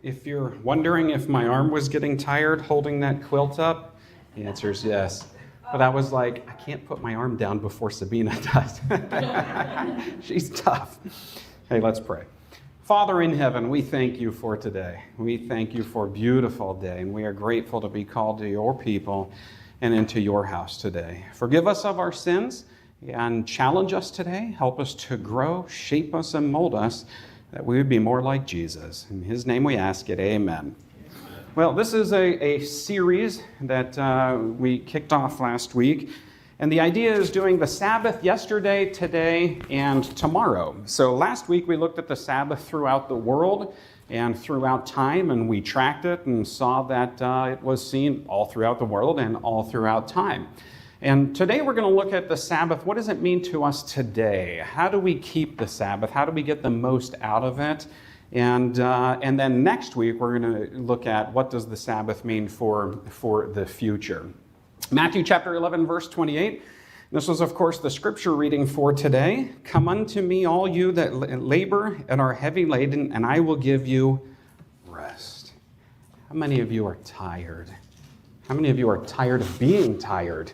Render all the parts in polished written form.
If you're wondering if my arm was getting tired holding that quilt up, the answer is yes. But I was like, I can't put my arm down before Sabina does. She's tough. Hey, let's pray. Father in heaven, we thank you for today. We thank you for a beautiful day, and we are grateful to be called to your people and into your house today. Forgive us of our sins and challenge us today. Help us to grow, shape us, and mold us, that we would be more like Jesus. In his name we ask it, amen. Well, this is a series that we kicked off last week. And the idea is doing the Sabbath yesterday, today, and tomorrow. So last week we looked at the Sabbath throughout the world and throughout time, and we tracked it and saw that it was seen all throughout the world and all throughout time. And today we're going to look at the Sabbath. What does it mean to us today? How do we keep the Sabbath? How do we get the most out of it? And then next week we're going to look at what does the Sabbath mean for the future. Matthew chapter 11, verse 28. This was, of course, the scripture reading for today. Come unto me, all you that labor and are heavy laden, and I will give you rest. How many of you are tired? How many of you are tired of being tired?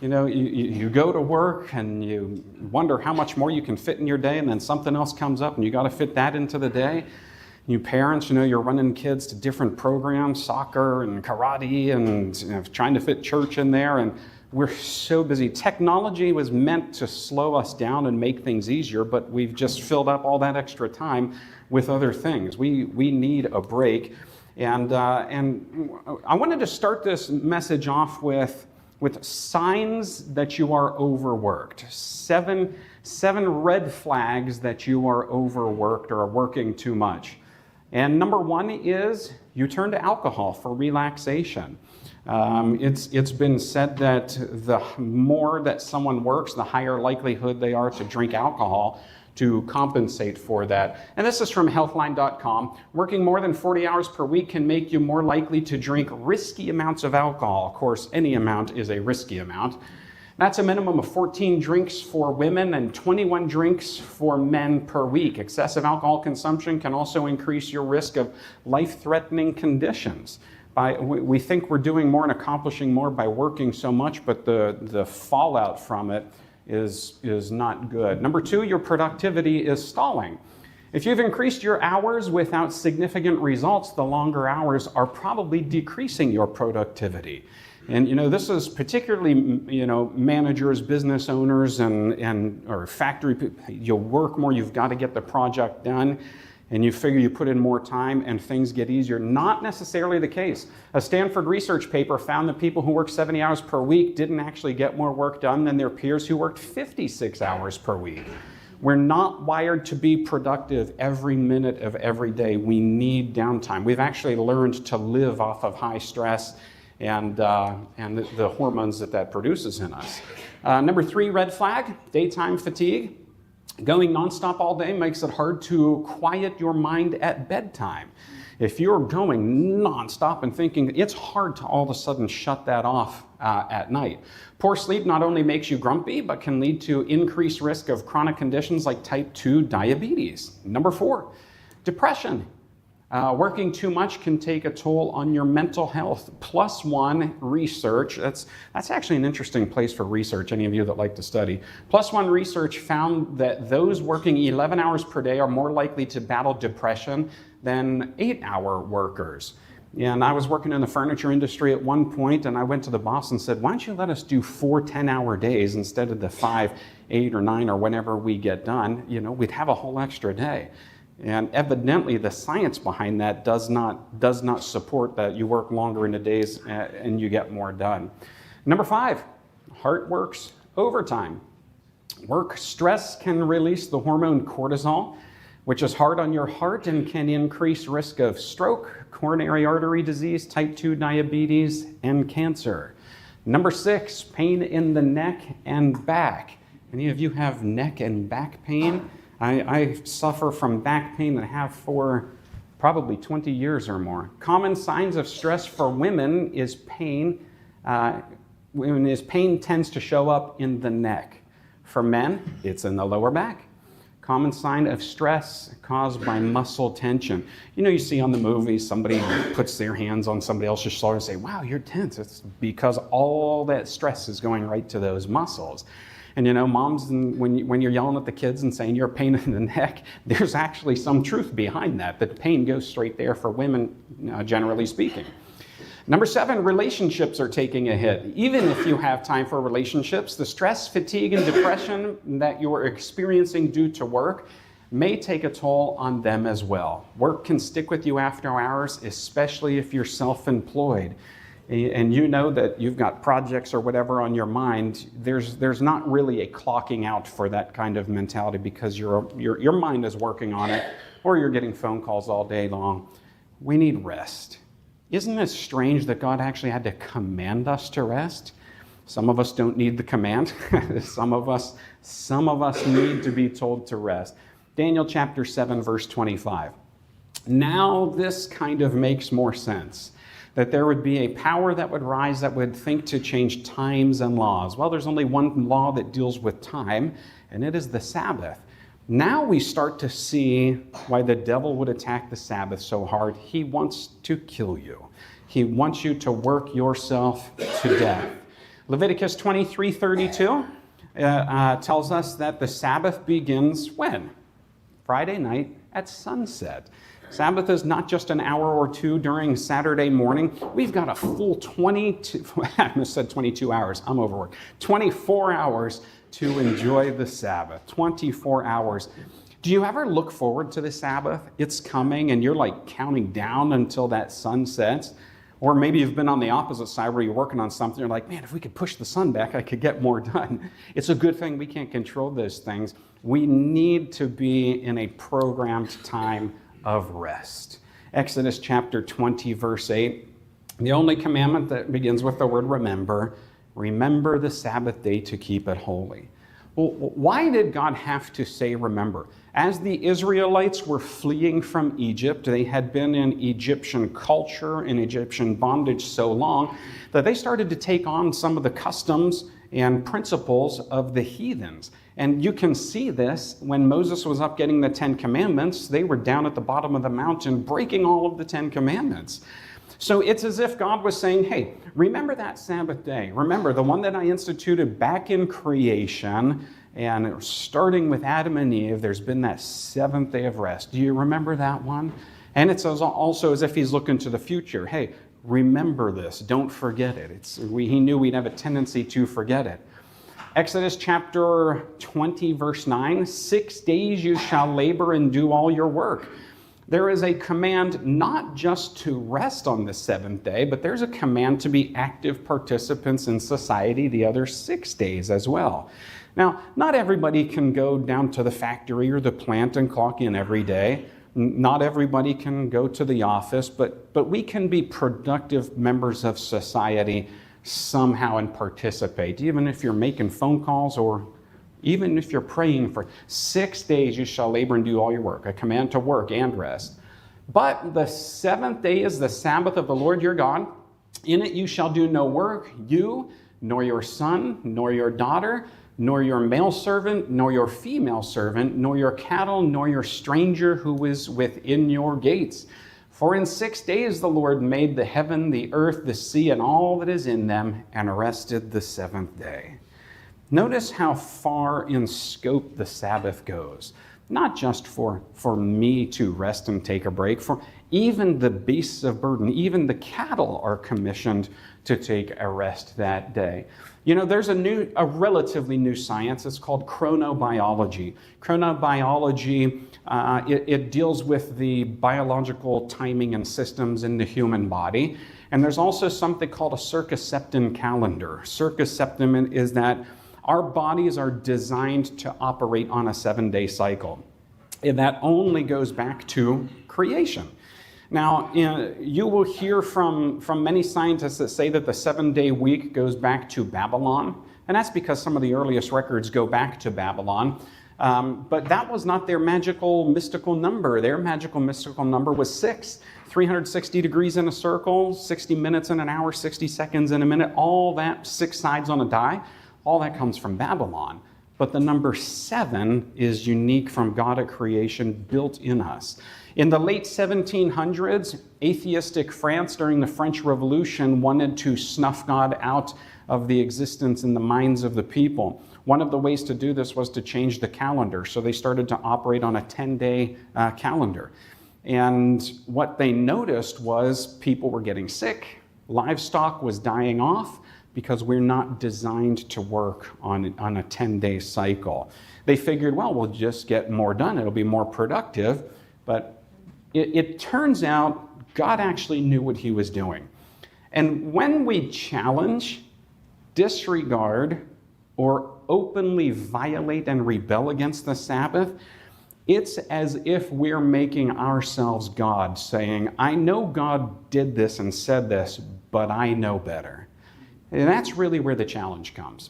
You know, you go to work and you wonder how much more you can fit in your day, and then something else comes up and you got to fit that into the day. You parents, you're running kids to different programs, soccer and karate, and trying to fit church in there, and we're so busy. Technology was meant to slow us down and make things easier, but we've just filled up all that extra time with other things. We need a break, and I wanted to start this message off with signs that you are overworked. Seven red flags that you are overworked or are working too much. And number one is you turn to alcohol for relaxation. It's been said that the more that someone works, the higher likelihood they are to drink alcohol to compensate for that. And this is from healthline.com. Working more than 40 hours per week can make you more likely to drink risky amounts of alcohol. Of course, any amount is a risky amount. That's a minimum of 14 drinks for women and 21 drinks for men per week. Excessive alcohol consumption can also increase your risk of life-threatening conditions. We think we're doing more and accomplishing more by working so much, but the fallout from it is not good. Number two, your productivity is stalling. If you've increased your hours without significant results, the longer hours are probably decreasing your productivity. And this is particularly managers, business owners, or factory people. You work more, you've got to get the project done, and you figure you put in more time and things get easier. Not necessarily the case. A Stanford research paper found that people who worked 70 hours per week didn't actually get more work done than their peers who worked 56 hours per week. We're not wired to be productive every minute of every day. We need downtime. We've actually learned to live off of high stress and the hormones that produces in us. Number three, red flag, daytime fatigue. Going nonstop all day makes it hard to quiet your mind at bedtime. If you're going nonstop and thinking, it's hard to all of a sudden shut that off at night. Poor sleep not only makes you grumpy, but can lead to increased risk of chronic conditions like type 2 diabetes. Number four, depression. Working too much can take a toll on your mental health. Plus one research, that's actually an interesting place for research, any of you that like to study. Plus one research found that those working 11 hours per day are more likely to battle depression than 8-hour workers. And I was working in the furniture industry at one point, and I went to the boss and said, why don't you let us do 4 10-hour days instead of the 5, 8, or 9, or whenever we get done? We'd have a whole extra day. And evidently, the science behind that does not support that you work longer in the days and you get more done. Number 5, heart works overtime. Work stress can release the hormone cortisol, which is hard on your heart and can increase risk of stroke, coronary artery disease, type 2 diabetes, and cancer. Number 6, pain in the neck and back. Any of you have neck and back pain? I suffer from back pain and have for probably 20 years or more. Common signs of stress for women is pain. Pain tends to show up in the neck. For men, it's in the lower back. Common sign of stress caused by muscle tension. You see on the movies, somebody puts their hands on somebody else's shoulder and say, wow, you're tense. It's because all that stress is going right to those muscles. And moms, when you're yelling at the kids and saying you're a pain in the neck, there's actually some truth behind that. The pain goes straight there for women, generally speaking. Number 7, relationships are taking a hit. Even if you have time for relationships, the stress, fatigue, and depression that you are experiencing due to work may take a toll on them as well. Work can stick with you after hours, especially if you're self-employed. And you know that you've got projects or whatever on your mind. There's not really a clocking out for that kind of mentality because your mind is working on it, or you're getting phone calls all day long. We need rest. Isn't it strange that God actually had to command us to rest? Some of us don't need the command. Some of us need to be told to rest. Daniel chapter 7, verse 25. Now this kind of makes more sense. That there would be a power that would rise that would think to change times and laws. Well, there's only one law that deals with time, and it is the Sabbath. Now we start to see why the devil would attack the Sabbath so hard. He wants to kill you. He wants you to work yourself to death. Leviticus 23:32 tells us that the Sabbath begins when? Friday night at sunset. Sabbath is not just an hour or two during Saturday morning. We've got a full 22 hours. I'm overworked. 24 hours to enjoy the Sabbath. 24 hours. Do you ever look forward to the Sabbath? It's coming and you're like counting down until that sun sets. Or maybe you've been on the opposite side where you're working on something. You're like, man, if we could push the sun back, I could get more done. It's a good thing we can't control those things. We need to be in a programmed time of rest. Exodus chapter 20, verse 8. The only commandment that begins with the word remember. Remember the Sabbath day to keep it holy. Well, why did God have to say remember? As the Israelites were fleeing from Egypt, they had been in Egyptian culture and Egyptian bondage so long that they started to take on some of the customs and principles of the heathens. And you can see this when Moses was up getting the 10 Commandments. They were down at the bottom of the mountain breaking all of the 10 Commandments. So it's as if God was saying, hey, remember that Sabbath day. Remember the one that I instituted back in creation, and starting with Adam and Eve, there's been that 7th day of rest. Do you remember that one? And it's also as if he's looking to the future. Hey, remember this. Don't forget it. He knew we'd have a tendency to forget it. Exodus chapter 20, verse 9, 6 days you shall labor and do all your work. There is a command not just to rest on the 7th day, but there's a command to be active participants in society the other 6 days as well. Now, not everybody can go down to the factory or the plant and clock in every day. Not everybody can go to the office, but we can be productive members of society somehow and participate, even if you're making phone calls or even if you're praying for 6 days, you shall labor and do all your work, a command to work and rest. But the 7th day is the Sabbath of the Lord your God. In it you shall do no work, you, nor your son, nor your daughter, nor your male servant, nor your female servant, nor your cattle, nor your stranger who is within your gates. For in 6 days the Lord made the heaven, the earth, the sea, and all that is in them, and rested the 7th day. Notice how far in scope the Sabbath goes. Not just for me to rest and take a break, for even the beasts of burden, even the cattle are commissioned to take a rest that day. You know, there's a relatively new science. It's called chronobiology. Chronobiology, it deals with the biological timing and systems in the human body. And there's also something called a circumseptan calendar. Circumseptan is that our bodies are designed to operate on a 7-day cycle. And that only goes back to creation. Now, you will hear from many scientists that say that the 7-day week goes back to Babylon. And that's because some of the earliest records go back to Babylon. But that was not their magical, mystical number. Their magical, mystical number was 6. 360 degrees in a circle, 60 minutes in an hour, 60 seconds in a minute, all that 6 sides on a die. All that comes from Babylon. but the number 7 is unique from God at creation, built in us. In the late 1700s, atheistic France during the French Revolution wanted to snuff God out of the existence in the minds of the people. One of the ways to do this was to change the calendar, so they started to operate on a 10-day calendar. And what they noticed was people were getting sick, livestock was dying off, because we're not designed to work on a 10-day cycle. They figured, well, we'll just get more done, it'll be more productive, but it turns out God actually knew what he was doing. And when we challenge, disregard, or openly violate and rebel against the Sabbath, it's as if we're making ourselves God, saying, I know God did this and said this, but I know better. And that's really where the challenge comes.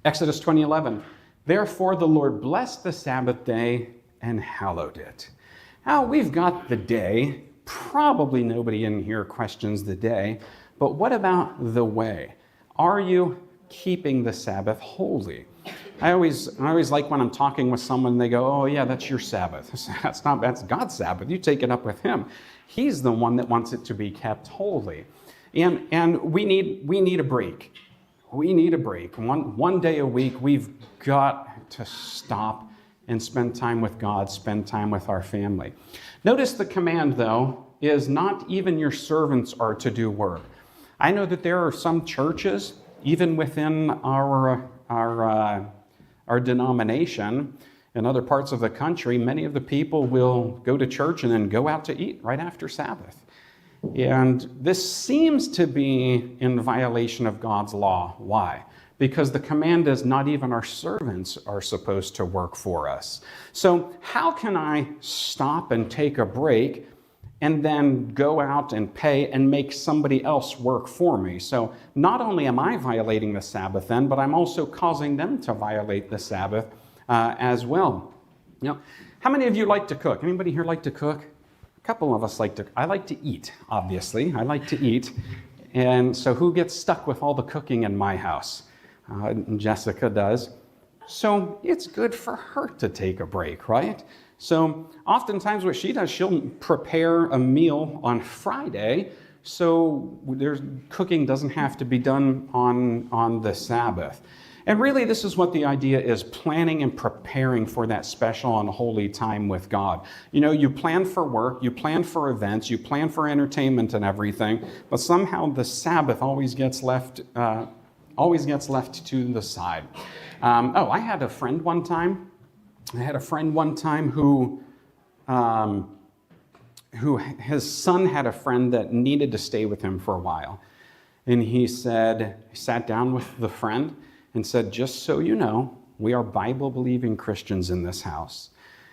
Exodus 20:11, therefore the Lord blessed the Sabbath day and hallowed it. Now, we've got the day. Probably nobody in here questions the day, but what about the way? Are you keeping the Sabbath holy? I always like when I'm talking with someone, they go, oh yeah, that's your Sabbath. That's God's Sabbath. You take it up with him. He's the one that wants it to be kept holy. And we need a break. We need a break. One day a week, we've got to stop and spend time with God, spend time with our family. Notice the command, though, is not even your servants are to do work. I know that there are some churches, even within our denomination, in other parts of the country, many of the people will go to church and then go out to eat right after Sabbath. And this seems to be in violation of God's law. Why? Because the command is not even our servants are supposed to work for us. So how can I stop and take a break and then go out and pay and make somebody else work for me? So not only am I violating the Sabbath then, but I'm also causing them to violate the Sabbath as well. You know, how many of you like to cook? Anybody here like to cook? A couple of us like to. I like to eat, obviously. I like to eat. And so who gets stuck with all the cooking in my house? Jessica does. So it's good for her to take a break, right? So oftentimes what she does, she'll prepare a meal on Friday, so cooking doesn't have to be done on the Sabbath. And really, this is what the idea is, planning and preparing for that special and holy time with God. You know, you plan for work, you plan for events, you plan for entertainment and everything, but somehow the Sabbath always gets left to the side. I had a friend one time. Who his son had a friend that needed to stay with him for a while. And he sat down with the friend and said, just so you know, we are Bible-believing Christians in this house.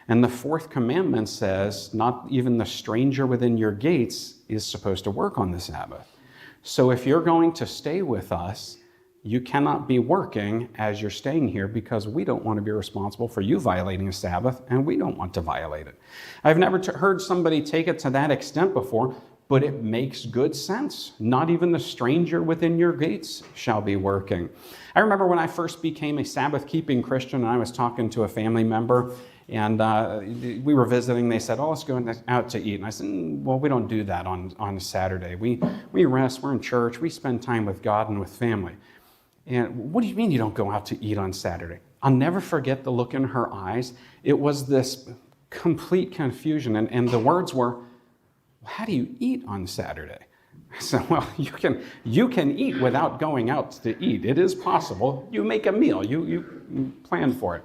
And the fourth commandment says, not even the stranger within your gates is supposed to work on the Sabbath. So if you're going to stay with us, you cannot be working as you're staying here because we don't want to be responsible for you violating the Sabbath, and we don't want to violate it. I've never heard somebody take it to that extent before, but it makes good sense. Not even the stranger within your gates shall be working. I remember when I first became a Sabbath-keeping Christian, and I was talking to a family member, and we were visiting. They said, let's go out to eat. And I said, well, we don't do that on Saturday. We rest, we're in church, we spend time with God and with family. And what do you mean you don't go out to eat on Saturday? I'll never forget the look in her eyes. It was this complete confusion. And the words were, how do you eat on Saturday? I said, well, you can eat without going out to eat. It is possible. You make a meal. You plan for it.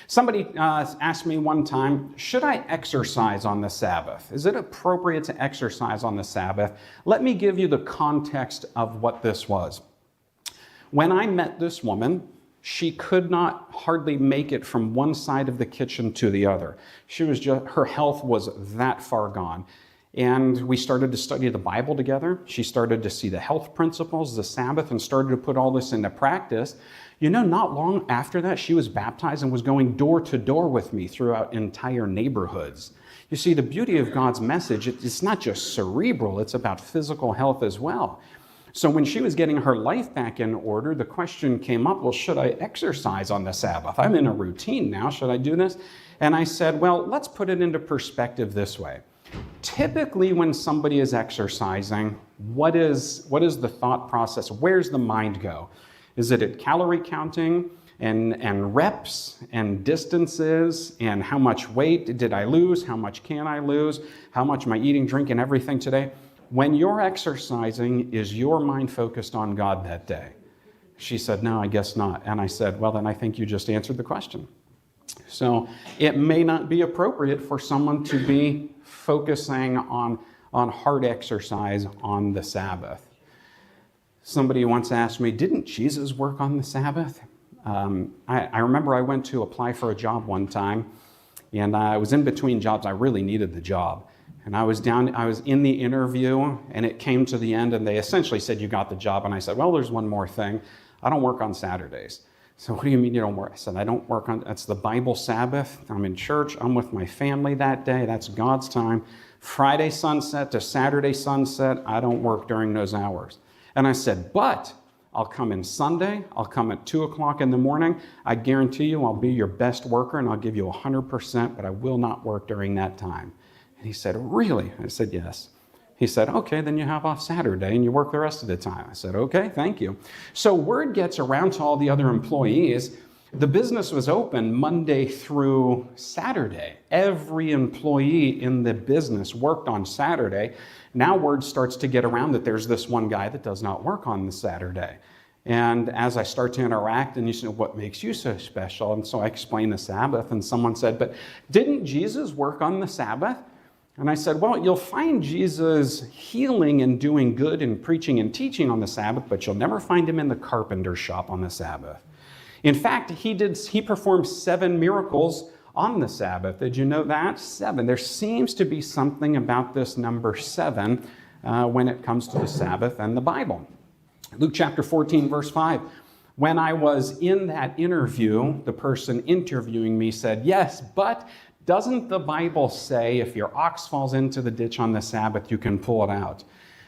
Somebody asked me one time, should I exercise on the Sabbath? Is it appropriate to exercise on the Sabbath? Let me give you the context of what this was. When I met this woman, she could not hardly make it from one side of the kitchen to the other. Her health was that far gone. And we started to study the Bible together. She started to see the health principles, the Sabbath, and started to put all this into practice. You know, not long after that, she was baptized and was going door to door with me throughout entire neighborhoods. You see, the beauty of God's message, it's not just cerebral, it's about physical health as well. So when she was getting her life back in order, the question came up, well, should I exercise on the Sabbath? I'm in a routine now. Should I do this? And I said, well, let's put it into perspective this way. Typically, when somebody is exercising, what is the thought process? Where's the mind go? Is it at calorie counting and reps and distances and how much weight did I lose? How much can I lose? How much am I eating, drinking, everything today? When you're exercising, is your mind focused on God that day? She said, no, I guess not. And I said, well, then I think you just answered the question. So it may not be appropriate for someone to be focusing on hard exercise on the Sabbath. Somebody once asked me, didn't Jesus work on the Sabbath? I remember I went to apply for a job one time, and I was in between jobs. I really needed the job. And I was in the interview, and it came to the end, and they essentially said, you got the job. And I said, well, there's one more thing. I don't work on Saturdays. So what do you mean you don't work? I said, I don't work on, that's the Bible Sabbath. I'm in church. I'm with my family that day. That's God's time. Friday sunset to Saturday sunset, I don't work during those hours. And I said, but I'll come in Sunday. I'll come at 2 o'clock in the morning. I guarantee you I'll be your best worker, and I'll give you 100%, but I will not work during that time. And he said, really? I said, yes. He said, okay, then you have off Saturday and you work the rest of the time. I said, okay, thank you. So word gets around to all the other employees. The business was open Monday through Saturday. Every employee in the business worked on Saturday. Now word starts to get around that there's this one guy that does not work on the Saturday. And as I start to interact, and you say, what makes you so special? And so I explained the Sabbath, and someone said, but didn't Jesus work on the Sabbath? And I said, well, you'll find Jesus healing and doing good and preaching and teaching on the Sabbath, but you'll never find him in the carpenter shop on the Sabbath. In fact, he performed 7 miracles on the Sabbath. Did you know that? 7. There seems to be something about this number 7 when it comes to the Sabbath and the Bible. Luke chapter 14, verse 5. When I was in that interview, the person interviewing me said, yes, but doesn't the Bible say if your ox falls into the ditch on the Sabbath, you can pull it out?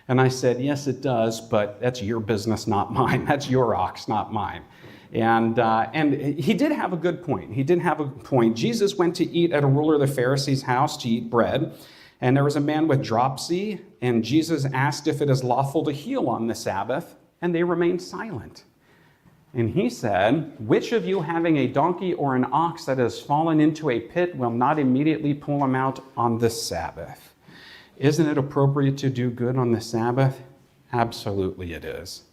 And I said, yes, it does, but that's your business, not mine. That's your ox, not mine. And he did have a good point. He did have a point. Jesus went to eat at a ruler of the Pharisees' house to eat bread, and there was a man with dropsy, and Jesus asked if it is lawful to heal on the Sabbath, and they remained silent. And he said, which of you having a donkey or an ox that has fallen into a pit will not immediately pull him out on the Sabbath? Isn't it appropriate to do good on the Sabbath? Absolutely it is.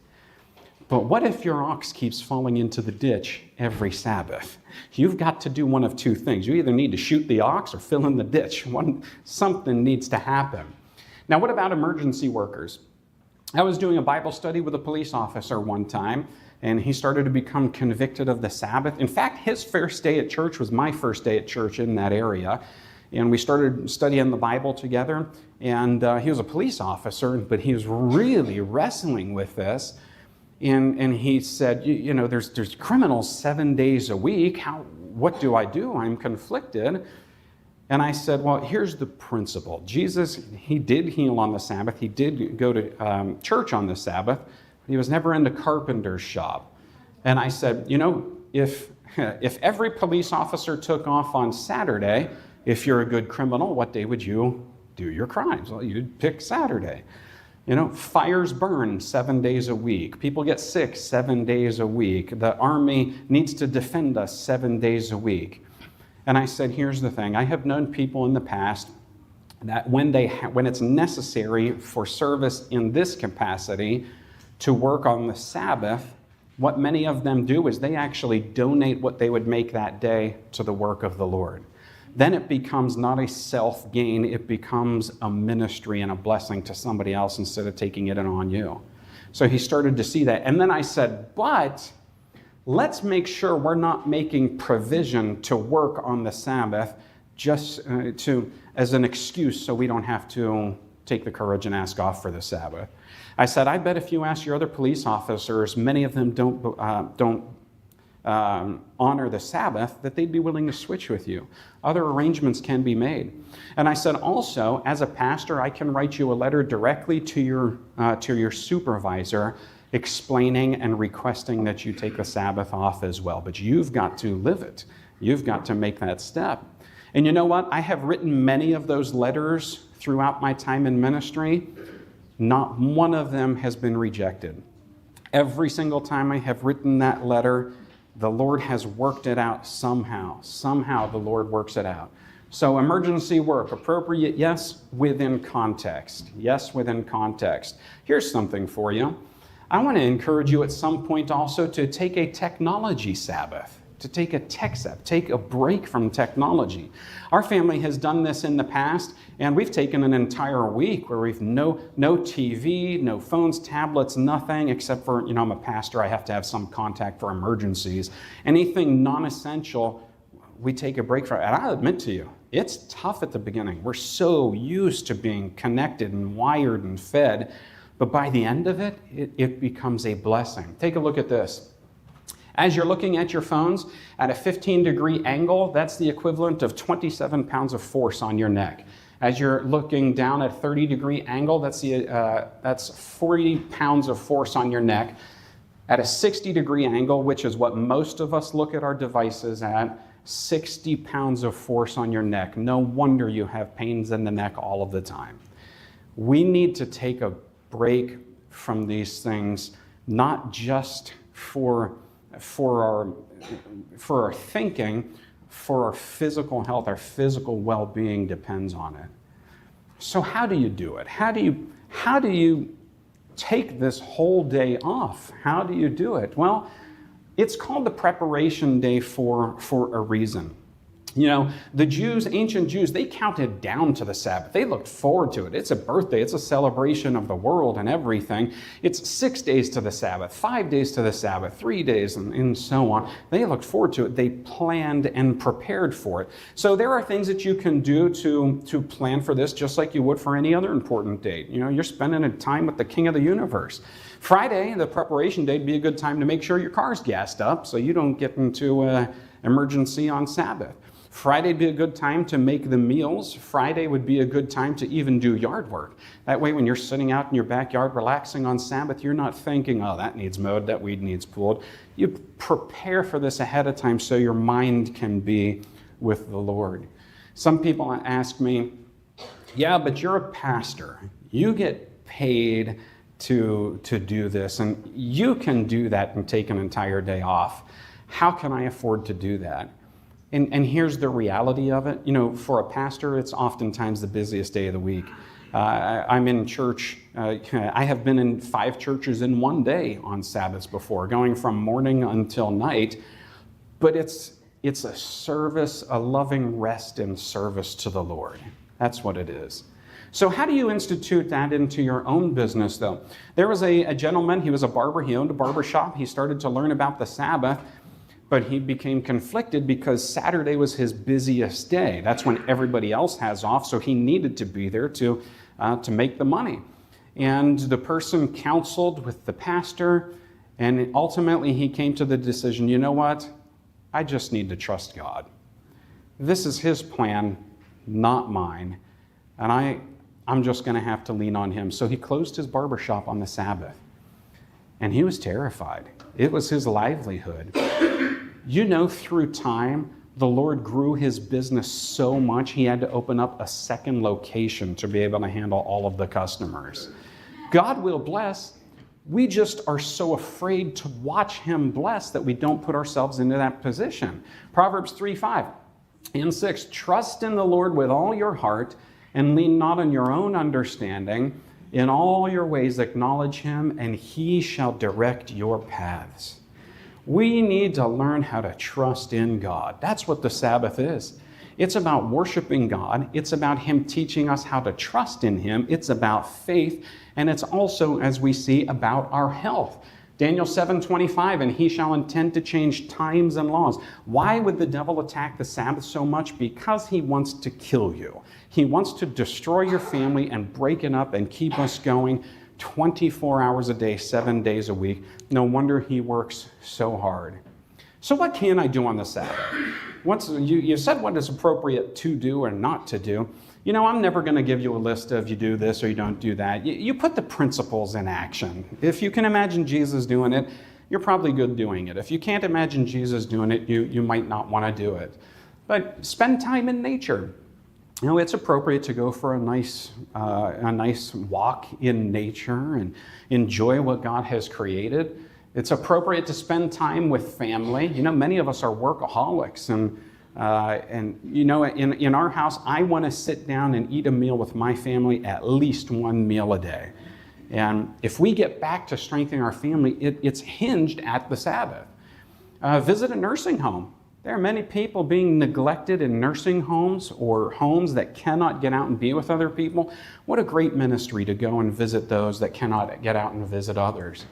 But what if your ox keeps falling into the ditch every Sabbath? You've got to do one of two things. You either need to shoot the ox or fill in the ditch. Something needs to happen. Now, what about emergency workers? I was doing a Bible study with a police officer one time, and he started to become convicted of the Sabbath. In fact, his first day at church was my first day at church in that area. And we started studying the Bible together. And he was a police officer, but he was really wrestling with this. And he said, you know, there's criminals 7 days a week. What do I do? I'm conflicted. And I said, well, here's the principle. Jesus, he did heal on the Sabbath. He did go to church on the Sabbath. He was never in the carpenter's shop. And I said, you know, if every police officer took off on Saturday, if you're a good criminal, what day would you do your crimes? Well, you'd pick Saturday. You know, fires burn 7 days a week. People get sick 7 days a week. The army needs to defend us 7 days a week. And I said, here's the thing. I have known people in the past that when it's necessary for service in this capacity to work on the Sabbath, what many of them do is they actually donate what they would make that day to the work of the Lord. Then it becomes not a self-gain, it becomes a ministry and a blessing to somebody else instead of taking it on you. So he started to see that. And then I said, but let's make sure we're not making provision to work on the Sabbath just as an excuse so we don't have to take the courage and ask off for the Sabbath. I said, I bet if you ask your other police officers, many of them don't honor the Sabbath, that they'd be willing to switch with you. Other arrangements can be made. And I said, also, as a pastor, I can write you a letter directly to your supervisor explaining and requesting that you take the Sabbath off as well. But you've got to live it. You've got to make that step. And you know what? I have written many of those letters throughout my time in ministry. Not one of them has been rejected. Every single time I have written that letter, the Lord has worked it out somehow. Somehow the Lord works it out. So emergency work, appropriate, yes, within context. Yes, within context. Here's something for you. I want to encourage you at some point also to take a technology Sabbath, to take a tech Sabbath, take a break from technology. Our family has done this in the past, and we've taken an entire week where we've no TV, no phones, tablets, nothing, except for, I'm a pastor, I have to have some contact for emergencies. Anything non-essential, we take a break from. And I'll admit to you, it's tough at the beginning. We're so used to being connected and wired and fed, but by the end of it, it becomes a blessing. Take a look at this. As you're looking at your phones at a 15-degree angle, that's the equivalent of 27 pounds of force on your neck. As you're looking down at a 30-degree angle, that's 40 pounds of force on your neck. At a 60-degree angle, which is what most of us look at our devices at, 60 pounds of force on your neck. No wonder you have pains in the neck all of the time. We need to take a break from these things, not just for our thinking, for our physical health, our physical well-being depends on it. So how do you do it? How do you take this whole day off? How do you do it? Well, it's called the preparation day for a reason. The Jews, ancient Jews, they counted down to the Sabbath. They looked forward to it. It's a birthday. It's a celebration of the world and everything. It's 6 days to the Sabbath, 5 days to the Sabbath, 3 days, and so on. They looked forward to it. They planned and prepared for it. So there are things that you can do to plan for this, just like you would for any other important date. You're spending a time with the King of the universe. Friday, the preparation day, would be a good time to make sure your car's gassed up so you don't get into an emergency on Sabbath. Friday would be a good time to make the meals. Friday would be a good time to even do yard work. That way, when you're sitting out in your backyard relaxing on Sabbath, you're not thinking, oh, that needs mowed, that weed needs pulled. You prepare for this ahead of time so your mind can be with the Lord. Some people ask me, yeah, but you're a pastor. You get paid to do this, and you can do that and take an entire day off. How can I afford to do that? And here's the reality of it. For a pastor, it's oftentimes the busiest day of the week. I'm in church. I have been in 5 churches in one day on Sabbaths before, going from morning until night. But it's a service, a loving rest and service to the Lord. That's what it is. So how do you institute that into your own business, though? There was a gentleman, he was a barber, he owned a barber shop. He started to learn about the Sabbath, but he became conflicted because Saturday was his busiest day. That's when everybody else has off, so he needed to be there to make the money. And the person counseled with the pastor, and ultimately he came to the decision, you know what? I just need to trust God. This is his plan, not mine. And I'm just going to have to lean on him. So he closed his barbershop on the Sabbath. And he was terrified. It was his livelihood. Through time, the Lord grew his business so much, he had to open up a second location to be able to handle all of the customers. God will bless. We just are so afraid to watch him bless that we don't put ourselves into that position. Proverbs 3:5 and 6, trust in the Lord with all your heart and lean not on your own understanding. In all your ways acknowledge him, and he shall direct your paths. We need to learn how to trust in God. That's what the Sabbath is. It's about worshiping God. It's about him teaching us how to trust in him. It's about faith. And it's also, as we see, about our health. Daniel 7:25, and he shall intend to change times and laws. Why would the devil attack the Sabbath so much? Because he wants to kill you. He wants to destroy your family and break it up and keep us going 24 hours a day, 7 days a week. No wonder he works so hard. So what can I do on the Sabbath? Once you said what is appropriate to do or not to do. I'm never going to give you a list of you do this or you don't do that. You put the principles in action. If you can imagine Jesus doing it, you're probably good doing it. If you can't imagine Jesus doing it, you might not want to do it. But spend time in nature. It's appropriate to go for a nice walk in nature and enjoy what God has created. It's appropriate to spend time with family. Many of us are workaholics, and in our house, I want to sit down and eat a meal with my family, at least one meal a day. And if we get back to strengthening our family, it's hinged at the Sabbath. Visit a nursing home. There are many people being neglected in nursing homes or homes that cannot get out and be with other people. What a great ministry to go and visit those that cannot get out and visit others.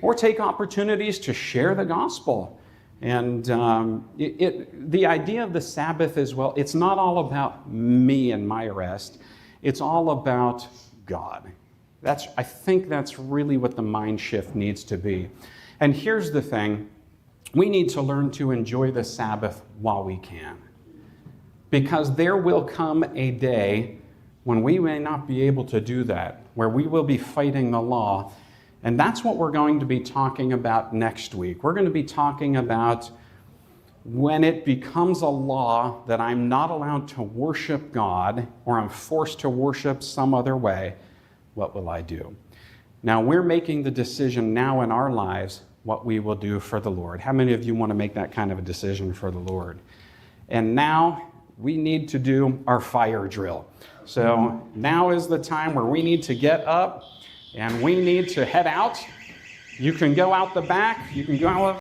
Or take opportunities to share the gospel. And the idea of the Sabbath is, well, it's not all about me and my rest. It's all about God. I think that's really what the mind shift needs to be. And here's the thing. We need to learn to enjoy the Sabbath while we can. Because there will come a day when we may not be able to do that, where we will be fighting the law. And that's what we're going to be talking about next week. We're going to be talking about when it becomes a law that I'm not allowed to worship God or I'm forced to worship some other way, what will I do? Now, we're making the decision now in our lives what we will do for the Lord. How many of you want to make that kind of a decision for the Lord? And now we need to do our fire drill. So now is the time where we need to get up and we need to head out. You can go out the back. You can go out